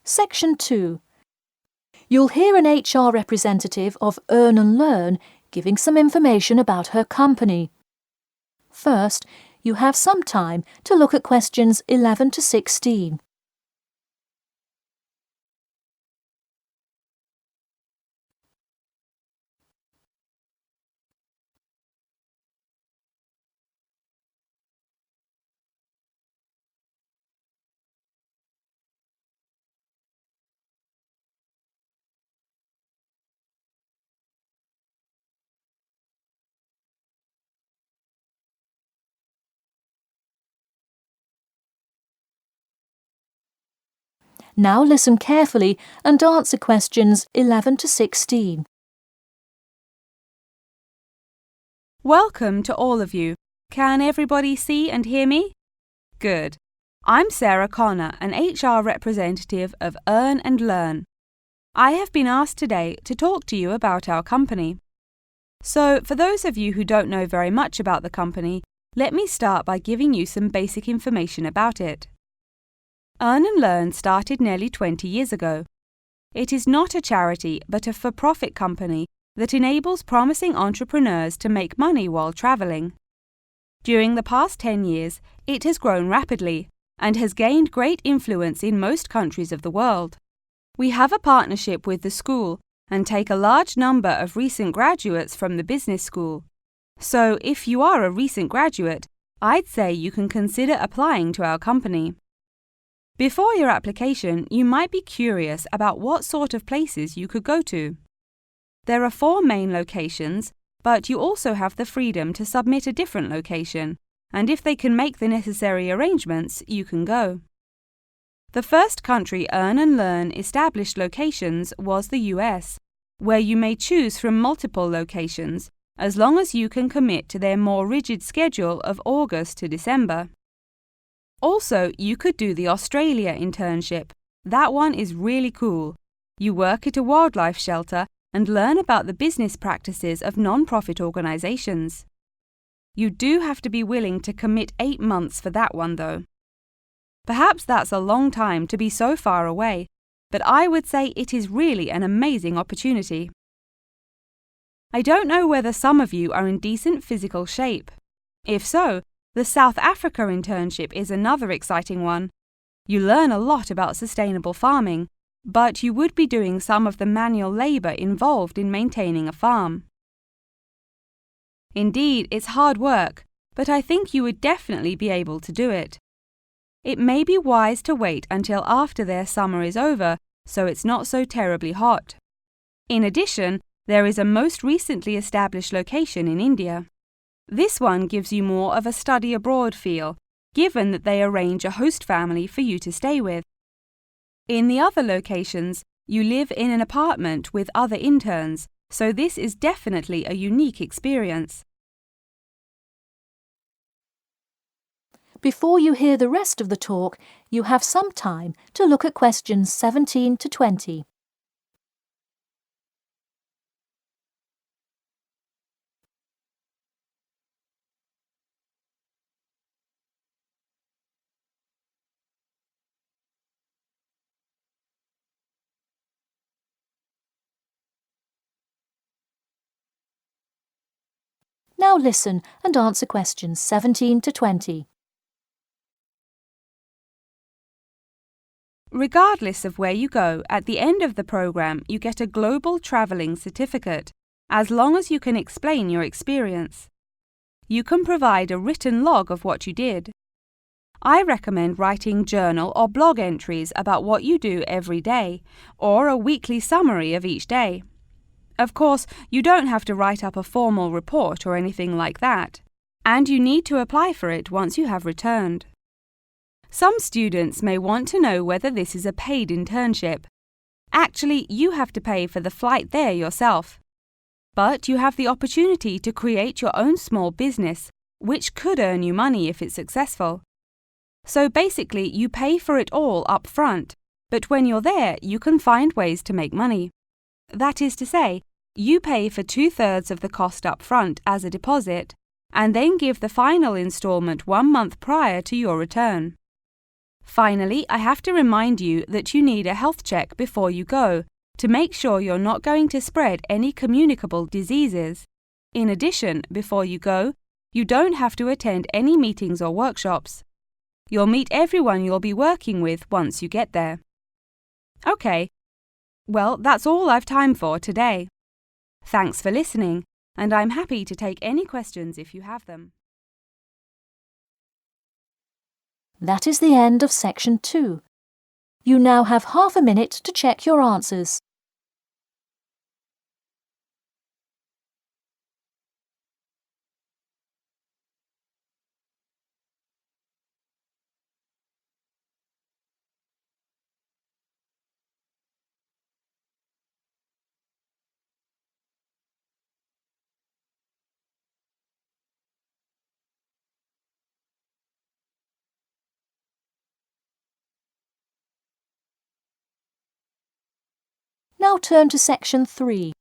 Section 2. You'll hear an HR representative of Earn and Learn giving some information about her company. First, you have some time to look at questions 11 to 16. Now listen carefully and answer questions 11 to 16. Welcome to all of you. Can everybody see and hear me? Good. I'm Sarah Connor, an HR representative of Earn and Learn. I have been asked today to talk to you about our company. So, for those of you who don't know very much about the company, let me start by giving you some basic information about it. Earn and Learn started nearly 20 years ago. It is not a charity but a for-profit company that enables promising entrepreneurs to make money while traveling. During the past 10 years, it has grown rapidly and has gained great influence in most countries of the world. We have a partnership with the school and take a large number of recent graduates from the business school. So, if you are a recent graduate, I'd say you can consider applying to our company. Before your application, you might be curious about what sort of places you could go to. There are 4 main locations, but you also have the freedom to submit a different location, and if they can make the necessary arrangements, you can go. The first country Earn and Learn established locations was the US, where you may choose from multiple locations, as long as you can commit to their more rigid schedule of August to December. Also, you could do the Australia internship. That one is really cool. You work at a wildlife shelter and learn about the business practices of non-profit organizations. You do have to be willing to commit 8 months for that one, though. Perhaps that's a long time to be so far away, but I would say it is really an amazing opportunity. I don't know whether some of you are in decent physical shape. If so, the South Africa internship is another exciting one. You learn a lot about sustainable farming, but you would be doing some of the manual labor involved in maintaining a farm. Indeed, it's hard work, but I think you would definitely be able to do it. It may be wise to wait until after their summer is over, so it's not so terribly hot. In addition, there is a most recently established location in India. This one gives you more of a study abroad feel, given that they arrange a host family for you to stay with. In the other locations, you live in an apartment with other interns, so this is definitely a unique experience. Before you hear the rest of the talk, you have some time to look at questions 17 to 20. Now listen and answer questions 17 to 20. Regardless of where you go, at the end of the program you get a global traveling certificate, as long as you can explain your experience. You can provide a written log of what you did. I recommend writing journal or blog entries about what you do every day, or a weekly summary of each day. Of course, you don't have to write up a formal report or anything like that, and you need to apply for it once you have returned. Some students may want to know whether this is a paid internship. Actually, you have to pay for the flight there yourself. But you have the opportunity to create your own small business, which could earn you money if it's successful. So basically, you pay for it all up front, but when you're there, you can find ways to make money. That is to say, you pay for 2/3 of the cost up front as a deposit, and then give the final installment 1 month prior to your return. Finally, I have to remind you that you need a health check before you go to make sure you're not going to spread any communicable diseases. In addition, before you go, you don't have to attend any meetings or workshops. You'll meet everyone you'll be working with once you get there. Okay, well, that's all I've time for today. Thanks for listening, and I'm happy to take any questions if you have them. That is the end of section 2. You now have half a minute to check your answers. Now turn to section 3.